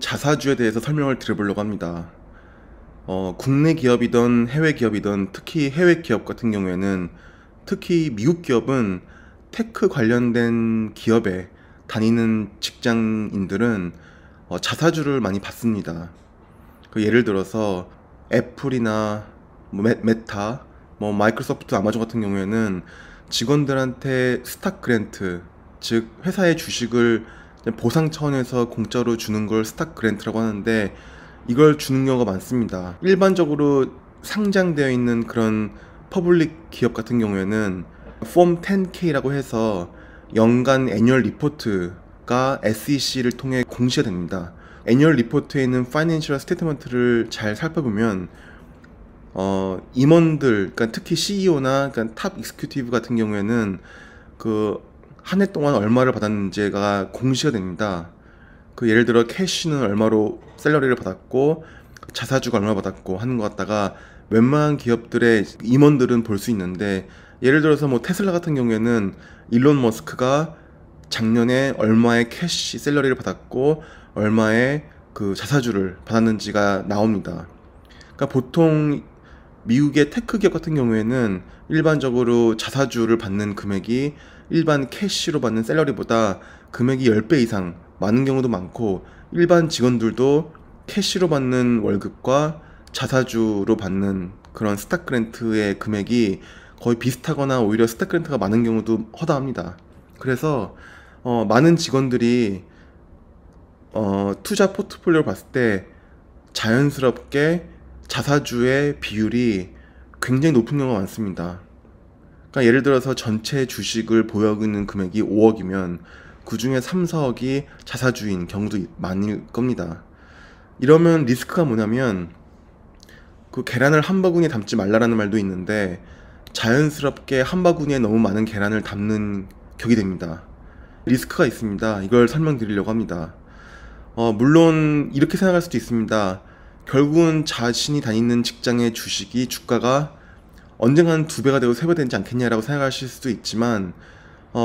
자사주에 대해서 설명을 드려보려고 합니다. 국내 기업이든 해외 기업이든 특히 해외 기업 같은 경우에는 특히 미국 기업은 테크 관련된 기업에 다니는 직장인들은 자사주를 많이 받습니다. 예를 들어서 애플이나 메타, 마이크로소프트, 아마존 같은 경우에는 직원들한테 스탁 그랜트, 즉 회사의 주식을 보상 차원에서 공짜로 주는 걸 스탁 그랜트라고 하는데, 이걸 주는 경우가 많습니다. 일반적으로 상장되어 있는 그런 퍼블릭 기업 같은 경우에는 폼 10K라고 해서 연간 애뉴얼 리포트가 SEC를 통해 공시가 됩니다. 애뉴얼 리포트에 있는 파이낸셜 스테이트먼트를 잘 살펴보면 임원들, 그러니까 특히 CEO나 그러니까 탑 익스큐티브 같은 경우에는 그 한 해 동안 얼마를 받았는지가 공시가 됩니다. 예를 들어 캐시는 얼마로 샐러리를 받았고 자사주가 얼마 받았고 하는 것 같다가 웬만한 기업들의 임원들은 볼 수 있는데, 예를 들어서 테슬라 같은 경우에는 일론 머스크가 작년에 얼마의 캐시 샐러리를 받았고 얼마의 그 자사주를 받았는지가 나옵니다. 그러니까 보통 미국의 테크 기업 같은 경우에는 일반적으로 자사주를 받는 금액이 일반 캐시로 받는 샐러리보다 금액이 10배 이상 많은 경우도 많고, 일반 직원들도 캐시로 받는 월급과 자사주로 받는 그런 스탁 그랜트의 금액이 거의 비슷하거나 오히려 스탁 그랜트가 많은 경우도 허다합니다. 그래서 많은 직원들이 투자 포트폴리오를 봤을 때 자연스럽게 자사주의 비율이 굉장히 높은 경우가 많습니다. 그러니까 예를 들어서 전체 주식을 보유하고 있는 금액이 5억이면 그 중에 3, 4억이 자사주인 경우도 많을 겁니다. 이러면 리스크가 뭐냐면, 그 계란을 한 바구니에 담지 말라라는 말도 있는데 자연스럽게 한 바구니에 너무 많은 계란을 담는 격이 됩니다. 리스크가 있습니다. 이걸 설명드리려고 합니다. 물론 이렇게 생각할 수도 있습니다. 결국은 자신이 다니는 직장의 주식이 주가가 언젠가는 2배가 되고 3배 되지 않겠냐라고 생각하실 수도 있지만,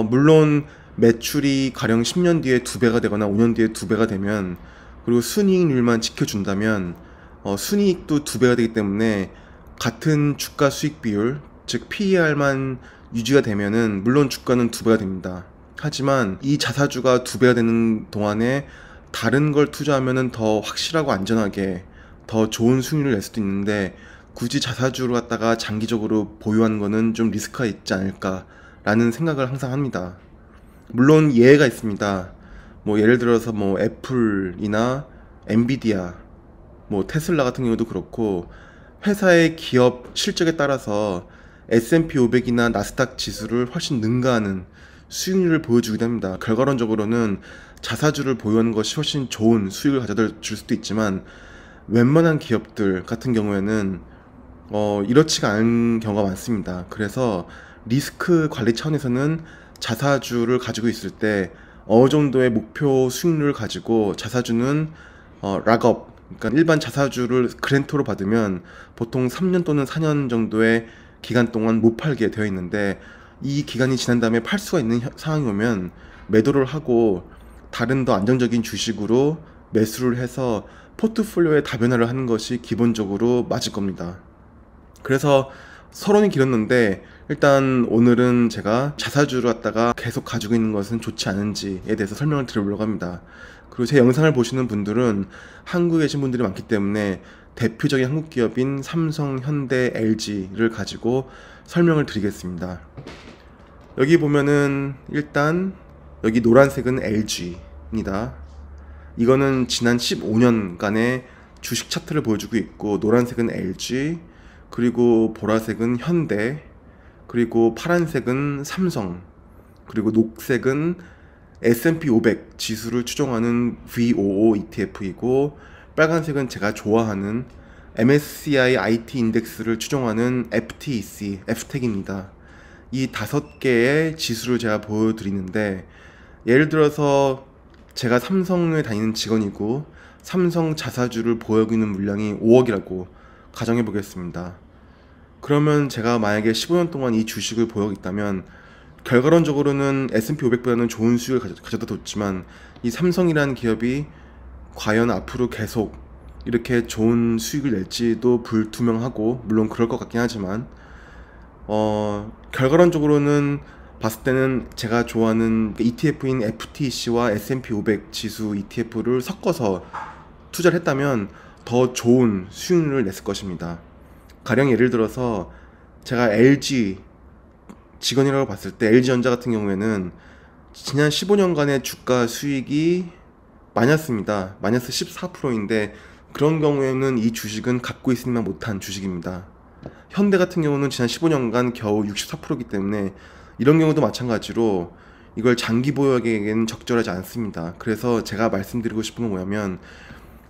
물론 매출이 가령 10년 뒤에 2배가 되거나 5년 뒤에 2배가 되면, 그리고 순이익률만 지켜준다면 순이익도 2배가 되기 때문에 같은 주가 수익 비율, 즉 PER만 유지가 되면은 물론 주가는 2배가 됩니다. 하지만 이 자사주가 2배가 되는 동안에 다른 걸 투자하면은 더 확실하고 안전하게 더 좋은 수익률을 낼 수도 있는데, 굳이 자사주를 갖다가 장기적으로 보유하는 거는 좀 리스크가 있지 않을까라는 생각을 항상 합니다. 물론 예외가 있습니다. 예를 들어서 애플이나 엔비디아, 테슬라 같은 경우도 그렇고, 회사의 기업 실적에 따라서 S&P 500이나 나스닥 지수를 훨씬 능가하는 수익률을 보여주기도 합니다. 결과론적으로는 자사주를 보유하는 것이 훨씬 좋은 수익을 가져다 줄 수도 있지만, 웬만한 기업들 같은 경우에는 이렇지가 않은 경우가 많습니다. 그래서 리스크 관리 차원에서는 자사주를 가지고 있을 때 어느 정도의 목표 수익률을 가지고, 자사주는 락업, 그러니까 일반 자사주를 그랜트로 받으면 보통 3년 또는 4년 정도의 기간 동안 못 팔게 되어 있는데, 이 기간이 지난 다음에 팔 수가 있는 상황이 오면 매도를 하고 다른 더 안정적인 주식으로 매수를 해서 포트폴리오의 다변화를 하는 것이 기본적으로 맞을 겁니다. 그래서 서론이 길었는데, 일단 오늘은 제가 자사주를 갖다가 계속 가지고 있는 것은 좋지 않은지에 대해서 설명을 드리려고 합니다. 그리고 제 영상을 보시는 분들은 한국에 계신 분들이 많기 때문에 대표적인 한국 기업인 삼성, 현대, LG를 가지고 설명을 드리겠습니다. 여기 보면은 일단 여기 노란색은 LG입니다. 이거는 지난 15년간의 주식 차트를 보여주고 있고, 노란색은 LG, 그리고 보라색은 현대, 그리고 파란색은 삼성, 그리고 녹색은 S&P 500 지수를 추종하는 VOO ETF이고, 빨간색은 제가 좋아하는 MSCI IT 인덱스를 추종하는 FTSE, FTEC입니다. 이 5개의 지수를 제가 보여드리는데, 예를 들어서 제가 삼성에 다니는 직원이고 삼성 자사주를 보유하고 있는 물량이 5억이라고 가정해 보겠습니다. 그러면 제가 만약에 15년 동안 이 주식을 보유하고 있다면 결과론적으로는 S&P 500보다는 좋은 수익을 가져다 뒀지만, 이 삼성이라는 기업이 과연 앞으로 계속 이렇게 좋은 수익을 낼지도 불투명하고, 물론 그럴 것 같긴 하지만 결과론적으로는 봤을 때는 제가 좋아하는 ETF인 FTC와 S&P 500 지수 ETF를 섞어서 투자를 했다면 더 좋은 수익률을 냈을 것입니다. 가령 예를 들어서 제가 LG 직원이라고 봤을 때 LG전자 같은 경우에는 지난 15년간의 주가 수익이 마이너스입니다. 마이너스 14%인데 그런 경우에는 이 주식은 갖고 있으면 못한 주식입니다. 현대 같은 경우는 지난 15년간 겨우 64%이기 때문에 이런 경우도 마찬가지로 이걸 장기 보유하기에는 적절하지 않습니다. 그래서 제가 말씀드리고 싶은 건 뭐냐면,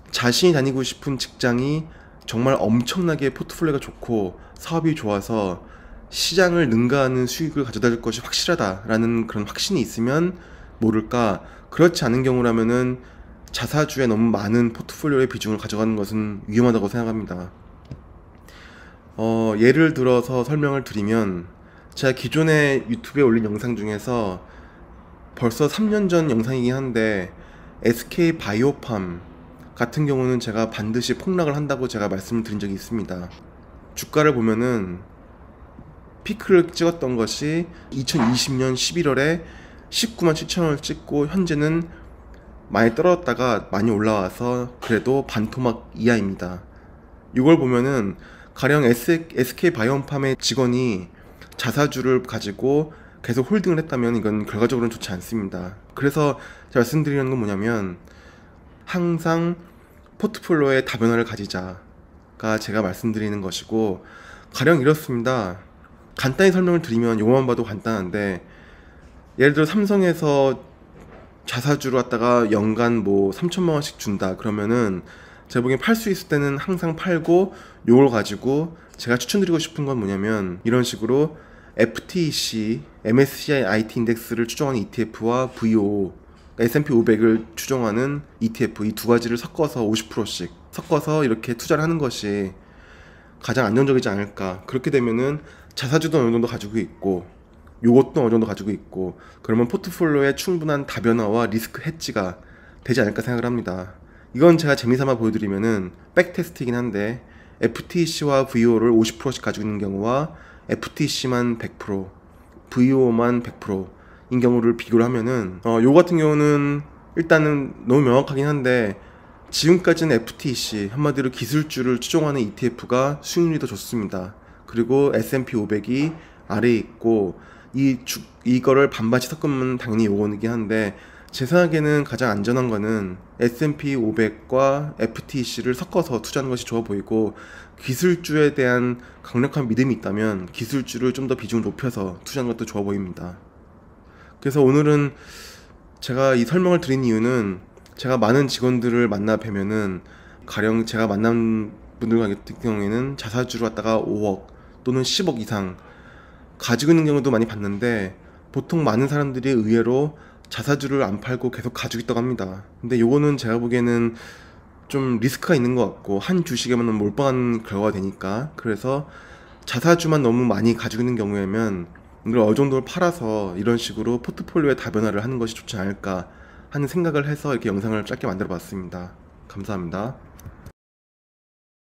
자신이 다니고 싶은 직장이 정말 엄청나게 포트폴리오가 좋고 사업이 좋아서 시장을 능가하는 수익을 가져다 줄 것이 확실하다라는 그런 확신이 있으면 모를까, 그렇지 않은 경우라면은 자사주에 너무 많은 포트폴리오의 비중을 가져가는 것은 위험하다고 생각합니다. 예를 들어서 설명을 드리면, 제가 기존에 유튜브에 올린 영상 중에서 벌써 3년 전 영상이긴 한데 SK바이오팜 같은 경우는 제가 반드시 폭락을 한다고 제가 말씀을 드린 적이 있습니다. 주가를 보면은 피크를 찍었던 것이 2020년 11월에 19만 7천원을 찍고 현재는 많이 떨어졌다가 많이 올라와서 그래도 반토막 이하입니다. 이걸 보면은 가령 SK바이오팜의 직원이 자사주를 가지고 계속 홀딩을 했다면 이건 결과적으로는 좋지 않습니다. 그래서 제가 말씀드리는 건 뭐냐면, 항상 포트폴리오의 다변화를 가지자가 제가 말씀드리는 것이고, 가령 이렇습니다. 간단히 설명을 드리면, 요것만 봐도 간단한데, 예를 들어 삼성에서 자사주로 갖다가 연간 뭐 3천만 원씩 준다 그러면은 제가 보기엔 팔 수 있을 때는 항상 팔고, 요걸 가지고 제가 추천드리고 싶은 건 뭐냐면, 이런 식으로 FTC, MSCI IT 인덱스를 추정하는 ETF와 VO, S&P 500을 추정하는 ETF, 이 두 가지를 섞어서 50%씩 섞어서 이렇게 투자를 하는 것이 가장 안정적이지 않을까. 그렇게 되면은 자사주도 어느 정도 가지고 있고 요것도 어느 정도 가지고 있고, 그러면 포트폴리오에 충분한 다변화와 리스크 해지가 되지 않을까 생각을 합니다. 이건 제가 재미삼아 보여드리면은 백테스트이긴 한데, FTC와 VO를 50%씩 가지고 있는 경우와 FTC만 100%, VO만 100%인 경우를 비교를 하면은 요 같은 경우는 일단은 너무 명확하긴 한데, 지금까지는 FTC, 한마디로 기술주를 추종하는 ETF가 수익률이 더 좋습니다. 그리고 S&P 500이 아래에 있고, 이거를 반반씩 섞으면 당연히 요거이긴 한데, 제 생각에는 가장 안전한 거는 S&P 500과 FTC를 섞어서 투자하는 것이 좋아 보이고, 기술주에 대한 강력한 믿음이 있다면 기술주를 좀 더 비중을 높여서 투자하는 것도 좋아 보입니다. 그래서 오늘은 제가 이 설명을 드린 이유는, 제가 많은 직원들을 만나 뵈면은 가령 제가 만난 분들 같은 경우에는 자사주를 갖다가 5억 또는 10억 이상 가지고 있는 경우도 많이 봤는데, 보통 많은 사람들이 의외로 자사주를 안 팔고 계속 가지고 있다고 합니다. 근데 요거는 제가 보기에는 좀 리스크가 있는 것 같고, 한 주식에만 몰빵한 결과가 되니까, 그래서 자사주만 너무 많이 가지고 있는 경우에는 이걸 어느 정도 팔아서 이런 식으로 포트폴리오의 다변화를 하는 것이 좋지 않을까 하는 생각을 해서 이렇게 영상을 짧게 만들어 봤습니다. 감사합니다.